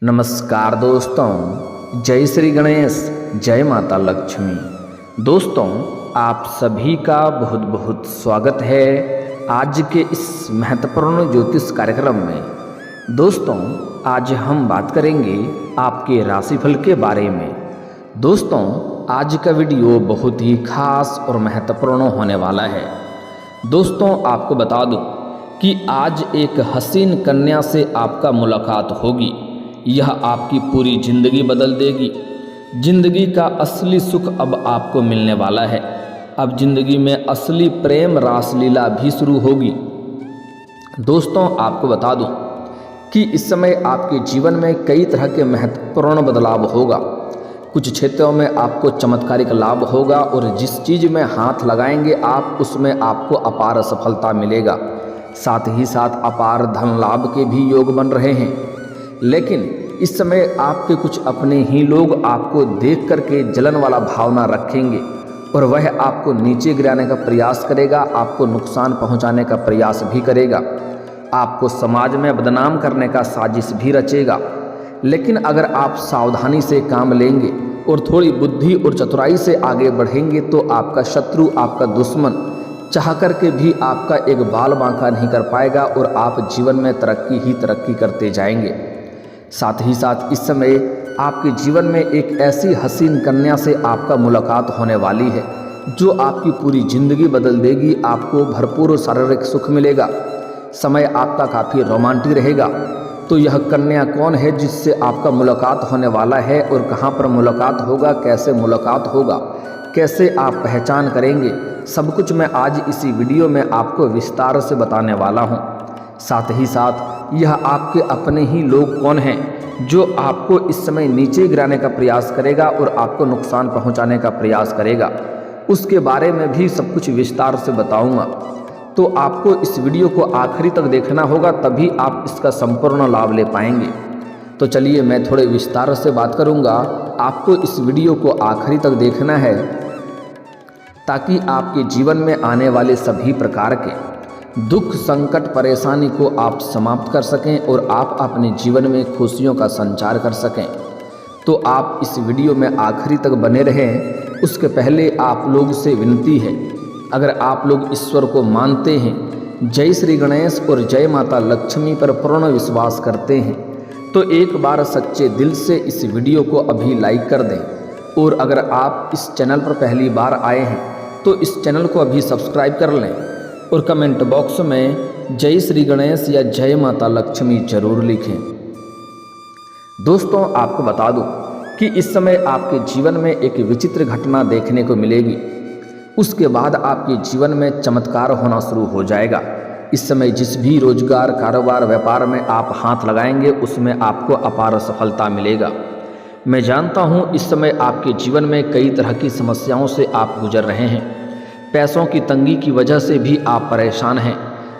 नमस्कार दोस्तों, जय श्री गणेश, जय माता लक्ष्मी। दोस्तों, आप सभी का बहुत बहुत स्वागत है आज के इस महत्वपूर्ण ज्योतिष कार्यक्रम में। दोस्तों, आज हम बात करेंगे आपके राशिफल के बारे में। दोस्तों, आज का वीडियो बहुत ही खास और महत्वपूर्ण होने वाला है। दोस्तों, आपको बता दूं कि आज एक हसीन कन्या से आपका मुलाकात होगी। यह आपकी पूरी जिंदगी बदल देगी। जिंदगी का असली सुख अब आपको मिलने वाला है। अब जिंदगी में असली प्रेम रासलीला भी शुरू होगी। दोस्तों, आपको बता दूं कि इस समय आपके जीवन में कई तरह के महत्वपूर्ण बदलाव होगा। कुछ क्षेत्रों में आपको चमत्कारिक लाभ होगा और जिस चीज़ में हाथ लगाएंगे आप, उसमें आपको अपार सफलता मिलेगा। साथ ही साथ अपार धन लाभ के भी योग बन रहे हैं। लेकिन इस समय आपके कुछ अपने ही लोग आपको देख करके जलन वाला भावना रखेंगे और वह आपको नीचे गिराने का प्रयास करेगा, आपको नुकसान पहुंचाने का प्रयास भी करेगा, आपको समाज में बदनाम करने का साजिश भी रचेगा। लेकिन अगर आप सावधानी से काम लेंगे और थोड़ी बुद्धि और चतुराई से आगे बढ़ेंगे तो आपका शत्रु, आपका दुश्मन चाह करके भी आपका एक बाल बांका नहीं कर पाएगा और आप जीवन में तरक्की ही तरक्की करते जाएंगे। साथ ही साथ इस समय आपके जीवन में एक ऐसी हसीन कन्या से आपका मुलाकात होने वाली है जो आपकी पूरी जिंदगी बदल देगी। आपको भरपूर शारीरिक सुख मिलेगा। समय आपका काफ़ी रोमांटिक रहेगा। तो यह कन्या कौन है जिससे आपका मुलाकात होने वाला है और कहाँ पर मुलाकात होगा, कैसे मुलाकात होगा, कैसे आप पहचान करेंगे, सब कुछ मैं आज इसी वीडियो में आपको विस्तार से बताने वाला हूँ। साथ ही साथ यह आपके अपने ही लोग कौन हैं जो आपको इस समय नीचे गिराने का प्रयास करेगा और आपको नुकसान पहुंचाने का प्रयास करेगा, उसके बारे में भी सब कुछ विस्तार से बताऊंगा। तो आपको इस वीडियो को आखिरी तक देखना होगा, तभी आप इसका संपूर्ण लाभ ले पाएंगे। तो चलिए मैं थोड़े विस्तार से बात करूंगा। आपको इस वीडियो को आखिरी तक देखना है ताकि आपके जीवन में आने वाले सभी प्रकार के दुख, संकट, परेशानी को आप समाप्त कर सकें और आप अपने जीवन में खुशियों का संचार कर सकें। तो आप इस वीडियो में आखिरी तक बने रहें। उसके पहले आप लोग से विनती है, अगर आप लोग ईश्वर को मानते हैं, जय श्री गणेश और जय माता लक्ष्मी पर पूर्ण विश्वास करते हैं, तो एक बार सच्चे दिल से इस वीडियो को अभी लाइक कर दें। और अगर आप इस चैनल पर पहली बार आए हैं तो इस चैनल को अभी सब्सक्राइब कर लें और कमेंट बॉक्स में जय श्री गणेश या जय माता लक्ष्मी जरूर लिखें। दोस्तों, आपको बता दूं कि इस समय आपके जीवन में एक विचित्र घटना देखने को मिलेगी। उसके बाद आपके जीवन में चमत्कार होना शुरू हो जाएगा। इस समय जिस भी रोजगार, कारोबार, व्यापार में आप हाथ लगाएंगे उसमें आपको अपार सफलता मिलेगा। मैं जानता हूं इस समय आपके जीवन में कई तरह की समस्याओं से आप गुजर रहे हैं। पैसों की तंगी की वजह से भी आप परेशान हैं।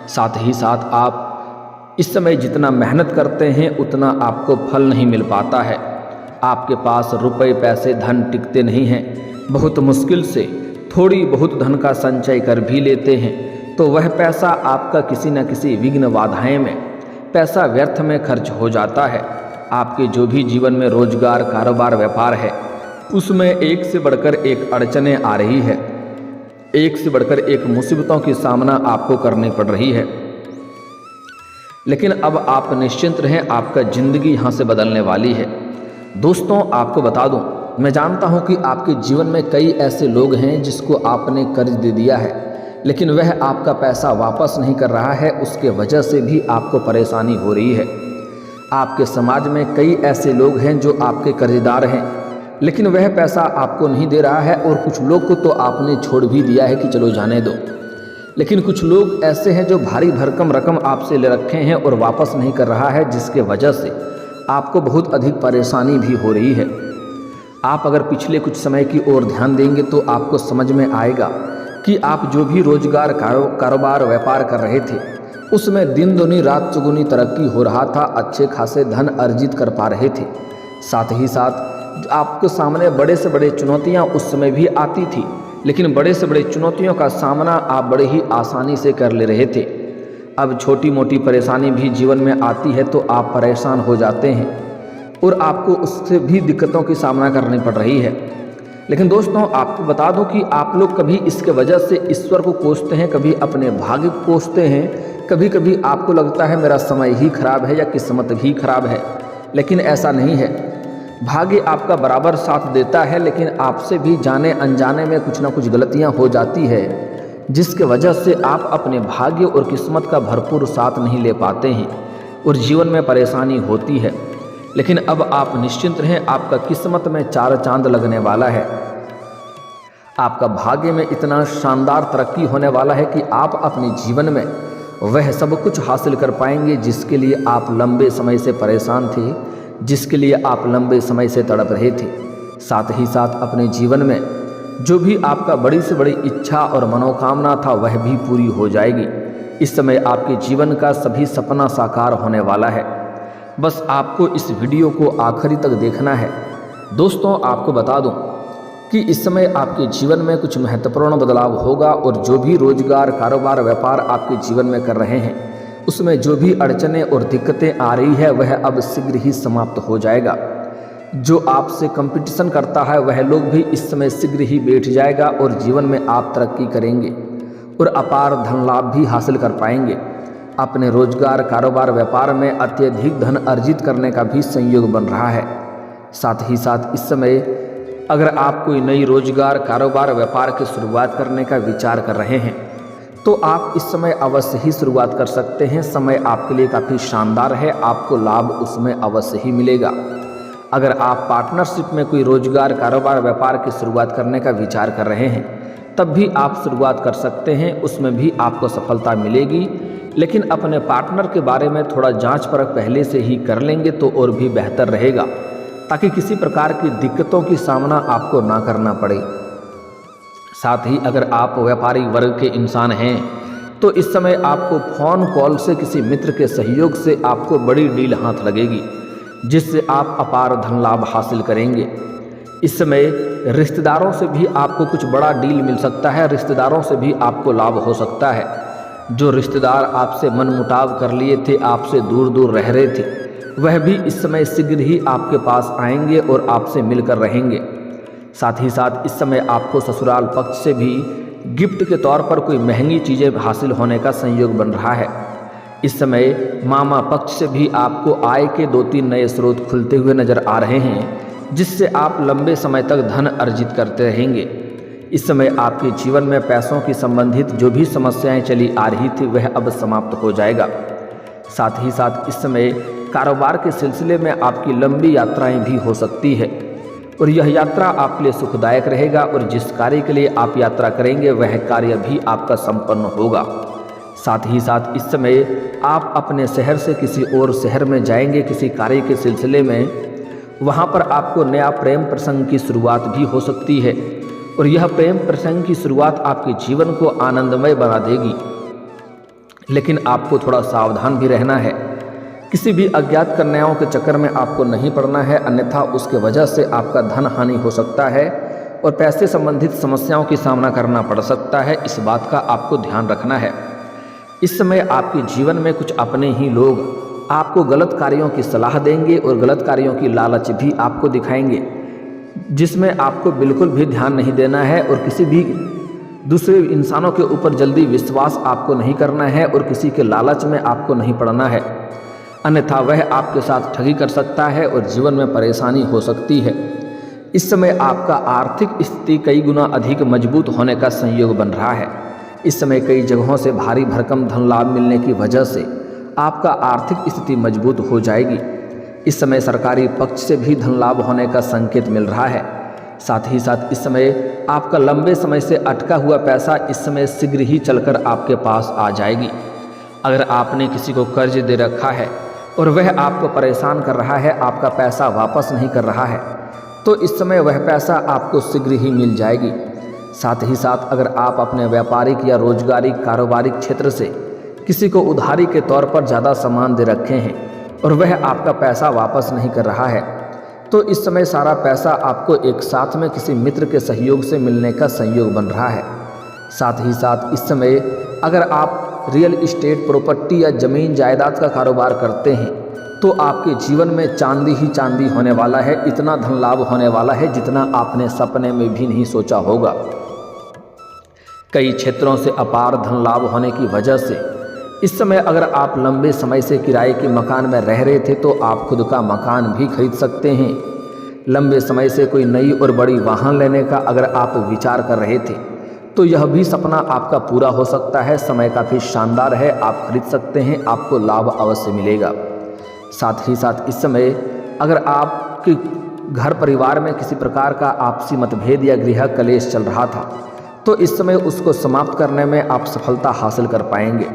साथ ही साथ आप इस समय जितना मेहनत करते हैं उतना आपको फल नहीं मिल पाता है। आपके पास रुपए, पैसे, धन टिकते नहीं हैं। बहुत मुश्किल से थोड़ी बहुत धन का संचय कर भी लेते हैं तो वह पैसा आपका किसी न किसी विघ्न बाधाएं में, पैसा व्यर्थ में खर्च हो जाता है। आपके जो भी जीवन में रोजगार, कारोबार, व्यापार है उसमें एक से बढ़कर एक अड़चनें आ रही है, एक से बढ़कर एक मुसीबतों की सामना आपको करनी पड़ रही है। लेकिन अब आप निश्चिंत रहें, आपका जिंदगी यहाँ से बदलने वाली है। दोस्तों, आपको बता दूं, मैं जानता हूँ कि आपके जीवन में कई ऐसे लोग हैं जिसको आपने कर्ज दे दिया है लेकिन वह आपका पैसा वापस नहीं कर रहा है। उसके वजह से भी आपको परेशानी हो रही है। आपके समाज में कई ऐसे लोग हैं जो आपके कर्जदार हैं लेकिन वह पैसा आपको नहीं दे रहा है और कुछ लोग को तो आपने छोड़ भी दिया है कि चलो जाने दो। लेकिन कुछ लोग ऐसे हैं जो भारी भरकम रकम आपसे ले रखे हैं और वापस नहीं कर रहा है, जिसके वजह से आपको बहुत अधिक परेशानी भी हो रही है। आप अगर पिछले कुछ समय की ओर ध्यान देंगे तो आपको समझ में आएगा कि आप जो भी रोजगार, कारोबार, व्यापार कर रहे थे उसमें दिन दुनी रात चौगुनी तरक्की हो रहा था, अच्छे खासे धन अर्जित कर पा रहे थे। साथ ही साथ आपके सामने बड़े से बड़े चुनौतियां उस समय भी आती थी, लेकिन बड़े से बड़े चुनौतियों का सामना आप बड़े ही आसानी से कर ले रहे थे। अब छोटी मोटी परेशानी भी जीवन में आती है तो आप परेशान हो जाते हैं। और आपको उससे भी दिक्कतों की सामना करनी पड़ रही है। लेकिन दोस्तों आपको बता दूं कि आप लोग कभी इसके वजह से ईश्वर को कोसते हैं, कभी अपने भाग्य को कोसते हैं, कभी कभी आपको लगता है मेरा समय ही खराब है या किस्मत ही खराब है, लेकिन ऐसा नहीं है। भाग्य आपका बराबर साथ देता है, लेकिन आपसे भी जाने अनजाने में कुछ ना कुछ गलतियां हो जाती है, जिसके वजह से आप अपने भाग्य और किस्मत का भरपूर साथ नहीं ले पाते हैं और जीवन में परेशानी होती है। लेकिन अब आप निश्चिंत रहें, आपका किस्मत में 4 चांद लगने वाला है। आपका भाग्य में इतना शानदार तरक्की होने वाला है कि आप अपने जीवन में वह सब कुछ हासिल कर पाएंगे जिसके लिए आप लंबे समय से परेशान थे, जिसके लिए आप लंबे समय से तड़प रहे थे। साथ ही साथ अपने जीवन में जो भी आपका बड़ी से बड़ी इच्छा और मनोकामना था वह भी पूरी हो जाएगी। इस समय आपके जीवन का सभी सपना साकार होने वाला है। बस आपको इस वीडियो को आखिरी तक देखना है। दोस्तों आपको बता दूं कि इस समय आपके जीवन में कुछ महत्वपूर्ण बदलाव होगा और जो भी रोजगार, कारोबार, व्यापार आपके जीवन में कर रहे हैं उसमें जो भी अड़चनें और दिक्कतें आ रही है वह अब शीघ्र ही समाप्त हो जाएगा। जो आपसे कंपटीशन करता है वह लोग भी इस समय शीघ्र ही बैठ जाएगा और जीवन में आप तरक्की करेंगे और अपार धन लाभ भी हासिल कर पाएंगे। अपने रोजगार, कारोबार, व्यापार में अत्यधिक धन अर्जित करने का भी संयोग बन रहा है। साथ ही साथ इस समय अगर आप कोई नई रोजगार, कारोबार, व्यापार की शुरुआत करने का विचार कर रहे हैं तो आप इस समय अवश्य ही शुरुआत कर सकते हैं। समय आपके लिए काफ़ी शानदार है, आपको लाभ उसमें अवश्य ही मिलेगा। अगर आप पार्टनरशिप में कोई रोजगार, कारोबार, व्यापार की शुरुआत करने का विचार कर रहे हैं तब भी आप शुरुआत कर सकते हैं, उसमें भी आपको सफलता मिलेगी। लेकिन अपने पार्टनर के बारे में थोड़ा जांच परख पहले से ही कर लेंगे तो और भी बेहतर रहेगा, ताकि किसी प्रकार की दिक्कतों की सामना आपको ना करना पड़े। साथ ही अगर आप व्यापारी वर्ग के इंसान हैं तो इस समय आपको फ़ोन कॉल से किसी मित्र के सहयोग से आपको बड़ी डील हाथ लगेगी, जिससे आप अपार धन लाभ हासिल करेंगे। इस समय रिश्तेदारों से भी आपको कुछ बड़ा डील मिल सकता है, रिश्तेदारों से भी आपको लाभ हो सकता है। जो रिश्तेदार आपसे मनमुटाव कर लिए थे, आपसे दूर दूर रह रहे थे, वह भी इस समय शीघ्र ही आपके पास आएंगे और आपसे मिलकर रहेंगे। साथ ही साथ इस समय आपको ससुराल पक्ष से भी गिफ्ट के तौर पर कोई महंगी चीज़ें हासिल होने का संयोग बन रहा है। इस समय मामा पक्ष से भी आपको आय के 2-3 नए स्रोत खुलते हुए नजर आ रहे हैं, जिससे आप लंबे समय तक धन अर्जित करते रहेंगे। इस समय आपके जीवन में पैसों की संबंधित जो भी समस्याएं चली आ रही थी वह अब समाप्त हो जाएगा। साथ ही साथ इस समय कारोबार के सिलसिले में आपकी लंबी यात्राएं भी हो सकती है और यह यात्रा आपके लिए सुखदायक रहेगा और जिस कार्य के लिए आप यात्रा करेंगे वह कार्य भी आपका संपन्न होगा। साथ ही साथ इस समय आप अपने शहर से किसी और शहर में जाएंगे किसी कार्य के सिलसिले में, वहाँ पर आपको नया प्रेम प्रसंग की शुरुआत भी हो सकती है और यह प्रेम प्रसंग की शुरुआत आपके जीवन को आनंदमय बना देगी। लेकिन आपको थोड़ा सावधान भी रहना है, किसी भी अज्ञात कन्याओं के चक्कर में आपको नहीं पड़ना है, अन्यथा उसके वजह से आपका धन हानि हो सकता है और पैसे संबंधित समस्याओं की सामना करना पड़ सकता है। इस बात का आपको ध्यान रखना है। इस समय आपके जीवन में कुछ अपने ही लोग आपको गलत कार्यों की सलाह देंगे और गलत कार्यों की लालच भी आपको दिखाएंगे, जिसमें आपको बिल्कुल भी ध्यान नहीं देना है और किसी भी दूसरे इंसानों के ऊपर जल्दी विश्वास आपको नहीं करना है और किसी के लालच में आपको नहीं पड़ना है, अन्यथा वह आपके साथ ठगी कर सकता है और जीवन में परेशानी हो सकती है। इस समय आपका आर्थिक स्थिति कई गुना अधिक मजबूत होने का संयोग बन रहा है। इस समय कई जगहों से भारी भरकम धन लाभ मिलने की वजह से आपका आर्थिक स्थिति मजबूत हो जाएगी। इस समय सरकारी पक्ष से भी धन लाभ होने का संकेत मिल रहा है। साथ ही साथ इस समय आपका लंबे समय से अटका हुआ पैसा इस समय शीघ्र ही चलकर आपके पास आ जाएगी। अगर आपने किसी को कर्ज दे रखा है और वह आपको परेशान कर रहा है, आपका पैसा वापस नहीं कर रहा है, तो इस समय वह पैसा आपको शीघ्र ही मिल जाएगी। साथ ही साथ अगर आप अपने व्यापारिक या रोजगारी कारोबारी क्षेत्र से किसी को उधारी के तौर पर ज़्यादा सामान दे रखे हैं और वह आपका पैसा वापस नहीं कर रहा है, तो इस समय सारा पैसा आपको एक साथ में किसी मित्र के सहयोग से मिलने का संयोग बन रहा है। साथ ही साथ इस समय अगर आप रियल इस्टेट, प्रॉपर्टी या ज़मीन जायदाद का कारोबार करते हैं तो आपके जीवन में चांदी ही चांदी होने वाला है। इतना धन लाभ होने वाला है जितना आपने सपने में भी नहीं सोचा होगा। कई क्षेत्रों से अपार धन लाभ होने की वजह से इस समय अगर आप लंबे समय से किराए के मकान में रह रहे थे तो आप खुद का मकान भी खरीद सकते हैं। लंबे समय से कोई नई और बड़ी वाहन लेने का अगर आप विचार कर रहे थे तो यह भी सपना आपका पूरा हो सकता है। समय काफ़ी शानदार है, आप खरीद सकते हैं, आपको लाभ अवश्य मिलेगा। साथ ही साथ इस समय अगर आपके घर परिवार में किसी प्रकार का आपसी मतभेद या गृह कलेश चल रहा था तो इस समय उसको समाप्त करने में आप सफलता हासिल कर पाएंगे।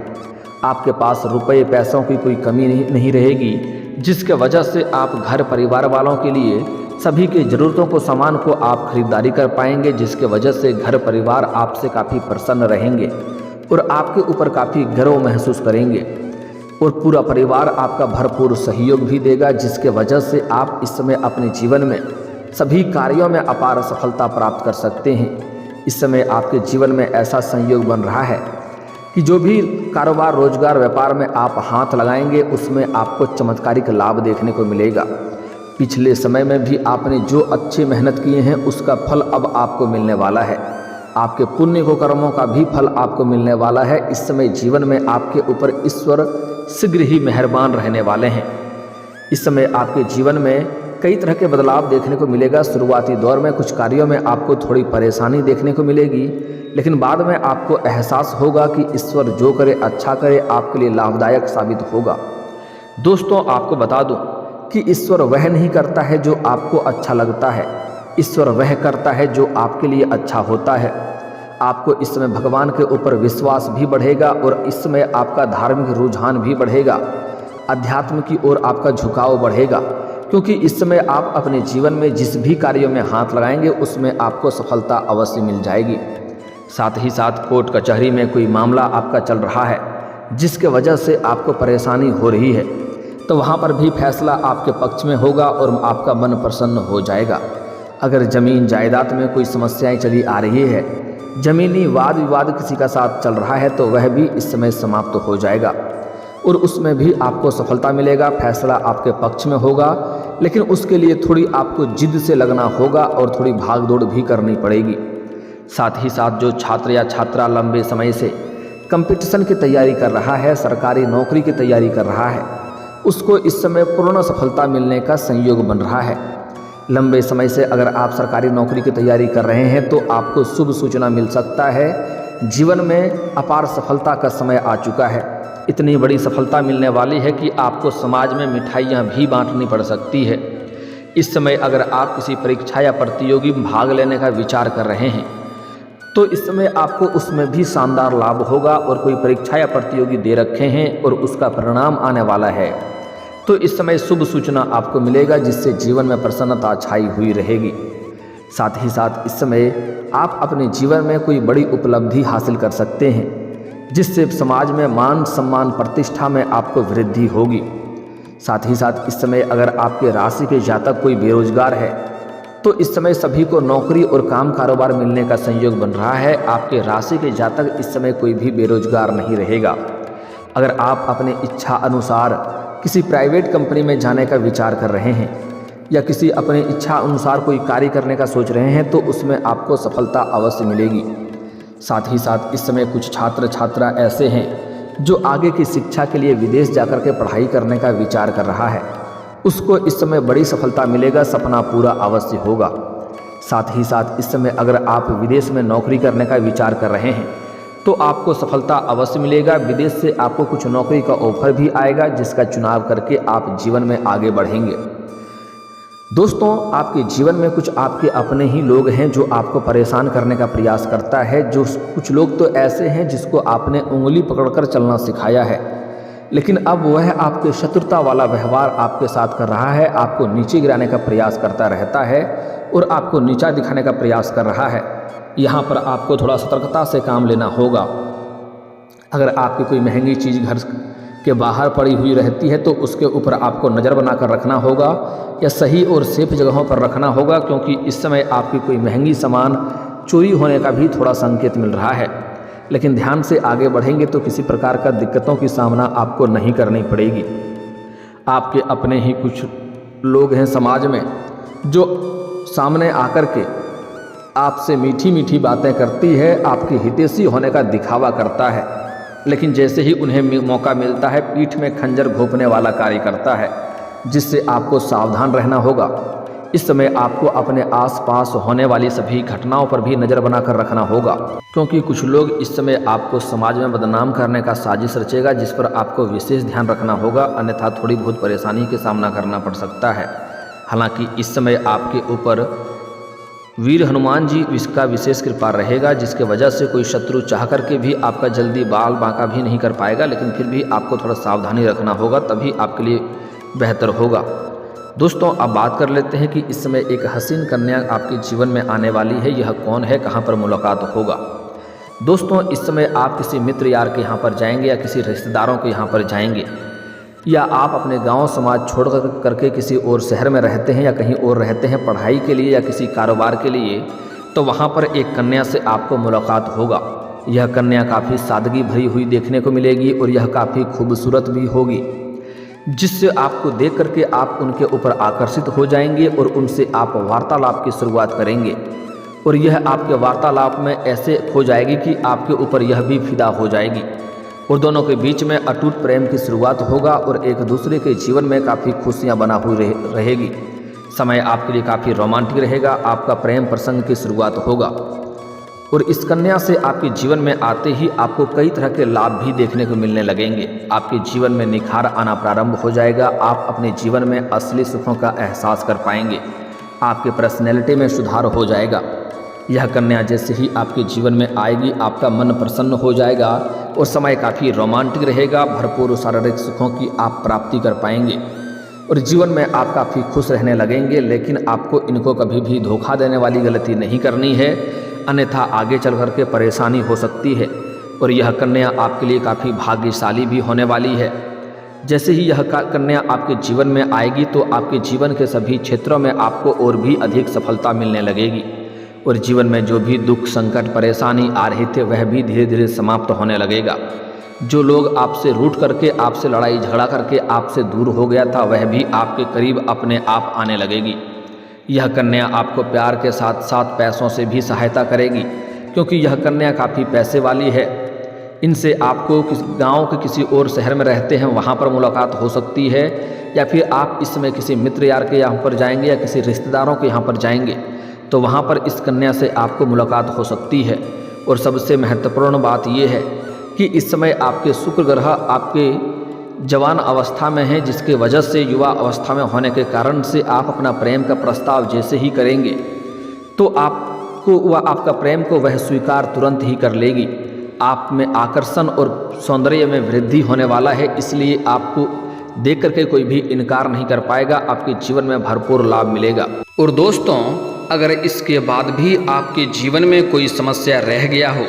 आपके पास रुपए पैसों की कोई कमी नहीं रहेगी, जिसके वजह से आप घर परिवार वालों के लिए सभी की ज़रूरतों को सामान को आप खरीदारी कर पाएंगे, जिसके वजह से घर परिवार आपसे काफ़ी प्रसन्न रहेंगे और आपके ऊपर काफ़ी गर्व महसूस करेंगे और पूरा परिवार आपका भरपूर सहयोग भी देगा, जिसके वजह से आप इस समय अपने जीवन में सभी कार्यों में अपार सफलता प्राप्त कर सकते हैं। इस समय आपके जीवन में ऐसा संयोग बन रहा है कि जो भी कारोबार रोजगार व्यापार में आप हाथ लगाएंगे उसमें आपको चमत्कारिक लाभ देखने को मिलेगा। पिछले समय में भी आपने जो अच्छी मेहनत किए हैं उसका फल अब आपको मिलने वाला है। आपके पुण्य को कर्मों का भी फल आपको मिलने वाला है। इस समय जीवन में आपके ऊपर ईश्वर शीघ्र ही मेहरबान रहने वाले हैं। इस समय आपके जीवन में कई तरह के बदलाव देखने को मिलेगा। शुरुआती दौर में कुछ कार्यों में आपको थोड़ी परेशानी देखने को मिलेगी, लेकिन बाद में आपको एहसास होगा कि ईश्वर जो करे अच्छा करे, आपके लिए लाभदायक साबित होगा। दोस्तों, आपको बता दूं कि ईश्वर वह नहीं करता है जो आपको अच्छा लगता है, ईश्वर वह करता है जो आपके लिए अच्छा होता है। आपको इस समय भगवान के ऊपर विश्वास भी बढ़ेगा और इस समय आपका धार्मिक रुझान भी बढ़ेगा, अध्यात्म की ओर आपका झुकाव बढ़ेगा, क्योंकि इस समय आप अपने जीवन में जिस भी कार्यों में हाथ लगाएंगे उसमें आपको सफलता अवश्य मिल जाएगी। साथ ही साथ कोर्ट कचहरी में कोई मामला आपका चल रहा है जिसके वजह से आपको परेशानी हो रही है, तो वहाँ पर भी फैसला आपके पक्ष में होगा और आपका मन प्रसन्न हो जाएगा। अगर ज़मीन जायदाद में कोई समस्याएं चली आ रही है, ज़मीनी वाद विवाद किसी का साथ चल रहा है, तो वह भी इस समय समाप्त हो जाएगा और उसमें भी आपको सफलता मिलेगा। फैसला आपके पक्ष में होगा, लेकिन उसके लिए थोड़ी आपको जिद से लगना होगा और थोड़ी भाग दौड़ भी करनी पड़ेगी। साथ ही साथ जो छात्र या छात्रा लंबे समय से कंपटीशन की तैयारी कर रहा है, सरकारी नौकरी की तैयारी कर रहा है, उसको इस समय पूर्ण सफलता मिलने का संयोग बन रहा है। लंबे समय से अगर आप सरकारी नौकरी की तैयारी कर रहे हैं तो आपको शुभ सूचना मिल सकता है। जीवन में अपार सफलता का समय आ चुका है। इतनी बड़ी सफलता मिलने वाली है कि आपको समाज में मिठाइयाँ भी बांटनी पड़ सकती है। इस समय अगर आप किसी परीक्षा या प्रतियोगी में भाग लेने का विचार कर रहे हैं तो इस समय आपको उसमें भी शानदार लाभ होगा और कोई परीक्षा या प्रतियोगी दे रखे हैं और उसका परिणाम आने वाला है, तो इस समय शुभ सूचना आपको मिलेगा जिससे जीवन में प्रसन्नता छाई हुई रहेगी। साथ ही साथ इस समय आप अपने जीवन में कोई बड़ी उपलब्धि हासिल कर सकते हैं जिससे समाज में मान सम्मान प्रतिष्ठा में आपको वृद्धि होगी। साथ ही साथ इस समय अगर आपके राशि के जातक कोई बेरोजगार है तो इस समय सभी को नौकरी और काम कारोबार मिलने का संयोग बन रहा है। आपके राशि के जातक इस समय कोई भी बेरोजगार नहीं रहेगा। अगर आप अपने इच्छा अनुसार किसी प्राइवेट कंपनी में जाने का विचार कर रहे हैं या किसी अपने इच्छा अनुसार कोई कार्य करने का सोच रहे हैं तो उसमें आपको सफलता अवश्य मिलेगी। साथ ही साथ इस समय कुछ छात्र छात्रा ऐसे हैं जो आगे की शिक्षा के लिए विदेश जाकर के पढ़ाई करने का विचार कर रहा है, उसको इस समय बड़ी सफलता मिलेगा, सपना पूरा अवश्य होगा। साथ ही साथ इस समय अगर आप विदेश में नौकरी करने का विचार कर रहे हैं तो आपको सफलता अवश्य मिलेगा। विदेश से आपको कुछ नौकरी का ऑफर भी आएगा जिसका चुनाव करके आप जीवन में आगे बढ़ेंगे। दोस्तों, आपके जीवन में कुछ आपके अपने ही लोग हैं जो आपको परेशान करने का प्रयास करता है। जो कुछ लोग तो ऐसे हैं जिसको आपने उंगली पकड़कर चलना सिखाया है, लेकिन अब वह आपके शत्रुता वाला व्यवहार आपके साथ कर रहा है, आपको नीचे गिराने का प्रयास करता रहता है और आपको नीचा दिखाने का प्रयास कर रहा है। यहाँ पर आपको थोड़ा सतर्कता से काम लेना होगा। अगर आपकी कोई महंगी चीज़ घर के बाहर पड़ी हुई रहती है तो उसके ऊपर आपको नज़र बनाकर रखना होगा या सही और सेफ जगहों पर रखना होगा, क्योंकि इस समय आपकी कोई महंगी सामान चोरी होने का भी थोड़ा संकेत मिल रहा है। लेकिन ध्यान से आगे बढ़ेंगे तो किसी प्रकार का दिक्कतों की सामना आपको नहीं करनी पड़ेगी। आपके अपने ही कुछ लोग हैं समाज में जो सामने आकर के आपसे मीठी मीठी बातें करती है, आपके हितैषी होने का दिखावा करता है, लेकिन जैसे ही उन्हें मौका मिलता है पीठ में खंजर घोंपने वाला कार्य करता है, जिससे आपको सावधान रहना होगा। इस समय आपको अपने आसपास होने वाली सभी घटनाओं पर भी नज़र बनाकर रखना होगा, क्योंकि कुछ लोग इस समय आपको समाज में बदनाम करने का साजिश रचेगा, जिस पर आपको विशेष ध्यान रखना होगा, अन्यथा थोड़ी बहुत परेशानी का सामना करना पड़ सकता है। हालांकि इस समय आपके ऊपर वीर हनुमान जी इसका विशेष कृपा रहेगा, जिसके वजह से कोई शत्रु चाह करके भी आपका जल्दी बाल बांका भी नहीं कर पाएगा, लेकिन फिर भी आपको थोड़ा सावधानी रखना होगा, तभी आपके लिए बेहतर होगा। दोस्तों, अब बात कर लेते हैं कि इस समय एक हसीन कन्या आपके जीवन में आने वाली है। यह कौन है, कहाँ पर मुलाकात होगा? दोस्तों, इस समय आप किसी मित्र यार के यहाँ पर जाएंगे या किसी रिश्तेदारों के यहाँ पर जाएंगे, या आप अपने गांव समाज छोड़ करके किसी और शहर में रहते हैं या कहीं और रहते हैं पढ़ाई के लिए या किसी कारोबार के लिए, तो वहाँ पर एक कन्या से आपको मुलाकात होगा। यह कन्या काफ़ी सादगी भरी हुई देखने को मिलेगी और यह काफ़ी खूबसूरत भी होगी, जिससे आपको देख करके आप उनके ऊपर आकर्षित हो जाएंगे और उनसे आप वार्तालाप की शुरुआत करेंगे। और यह आपके वार्तालाप में ऐसे हो जाएगी कि आपके ऊपर यह भी फिदा हो जाएगी और दोनों के बीच में अटूट प्रेम की शुरुआत होगा और एक दूसरे के जीवन में काफ़ी खुशियां बना हुई रहेगी। समय आपके लिए काफ़ी रोमांटिक रहेगा, आपका प्रेम प्रसंग की शुरुआत होगा और इस कन्या से आपके जीवन में आते ही आपको कई तरह के लाभ भी देखने को मिलने लगेंगे। आपके जीवन में निखार आना प्रारंभ हो जाएगा, आप अपने जीवन में असली सुखों का एहसास कर पाएंगे, आपके पर्सनैलिटी में सुधार हो जाएगा। यह कन्या जैसे ही आपके जीवन में आएगी आपका मन प्रसन्न हो जाएगा और समय काफ़ी रोमांटिक रहेगा, भरपूर शारीरिक सुखों की आप प्राप्ति कर पाएंगे और जीवन में आप काफ़ी खुश रहने लगेंगे। लेकिन आपको इनको कभी भी धोखा देने वाली गलती नहीं करनी है, अन्यथा आगे चल कर के परेशानी हो सकती है और यह कन्या आपके लिए काफ़ी भाग्यशाली भी होने वाली है। जैसे ही यह कन्या आपके जीवन में आएगी तो आपके जीवन के सभी क्षेत्रों में आपको और भी अधिक सफलता मिलने लगेगी और जीवन में जो भी दुख संकट परेशानी आ रहे थे वह भी धीरे धीरे समाप्त होने लगेगा। जो लोग आपसे रूठ करके आपसे लड़ाई झगड़ा करके आपसे दूर हो गया था वह भी आपके करीब अपने आप आने लगेगी। यह कन्या आपको प्यार के साथ साथ पैसों से भी सहायता करेगी, क्योंकि यह कन्या काफ़ी पैसे वाली है। इनसे आपको गांव के किसी और शहर में रहते हैं वहां पर मुलाकात हो सकती है, या फिर आप इस समय किसी मित्र यार के यहाँ पर जाएंगे या किसी रिश्तेदारों के यहाँ पर जाएंगे तो वहाँ पर इस कन्या से आपको मुलाकात हो सकती है। और सबसे महत्वपूर्ण बात यह है कि इस समय आपके शुक्र ग्रह आपके जवान अवस्था में है, जिसके वजह से युवा अवस्था में होने के कारण से आप अपना प्रेम का प्रस्ताव जैसे ही करेंगे तो आपको वह आपका प्रेम को वह स्वीकार तुरंत ही कर लेगी। आप में आकर्षण और सौंदर्य में वृद्धि होने वाला है, इसलिए आपको देख करके कोई भी इनकार नहीं कर पाएगा, आपके जीवन में भरपूर लाभ मिलेगा। और दोस्तों, अगर इसके बाद भी आपके जीवन में कोई समस्या रह गया हो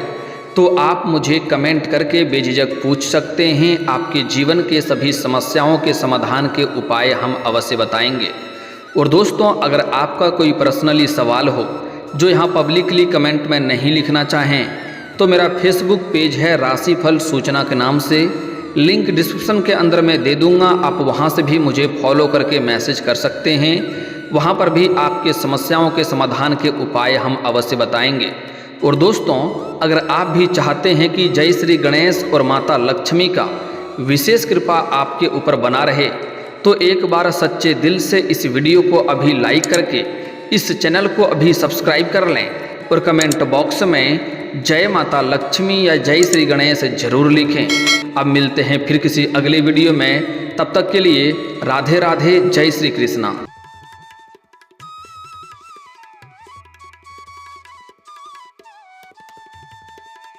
तो आप मुझे कमेंट करके बेझिझक पूछ सकते हैं। आपके जीवन के सभी समस्याओं के समाधान के उपाय हम अवश्य बताएंगे। और दोस्तों, अगर आपका कोई पर्सनली सवाल हो जो यहाँ पब्लिकली कमेंट में नहीं लिखना चाहें तो मेरा फेसबुक पेज है राशिफल सूचना के नाम से, लिंक डिस्क्रिप्शन के अंदर मैं दे दूँगा, आप वहाँ से भी मुझे फॉलो करके मैसेज कर सकते हैं। वहाँ पर भी आपके समस्याओं के समाधान के उपाय हम अवश्य बताएंगे। और दोस्तों, अगर आप भी चाहते हैं कि जय श्री गणेश और माता लक्ष्मी का विशेष कृपा आपके ऊपर बना रहे तो एक बार सच्चे दिल से इस वीडियो को अभी लाइक करके इस चैनल को अभी सब्सक्राइब कर लें और कमेंट बॉक्स में जय माता लक्ष्मी या जय श्री गणेश जरूर लिखें। अब मिलते हैं फिर किसी अगले वीडियो में, तब तक के लिए राधे राधे, जय श्री कृष्णा।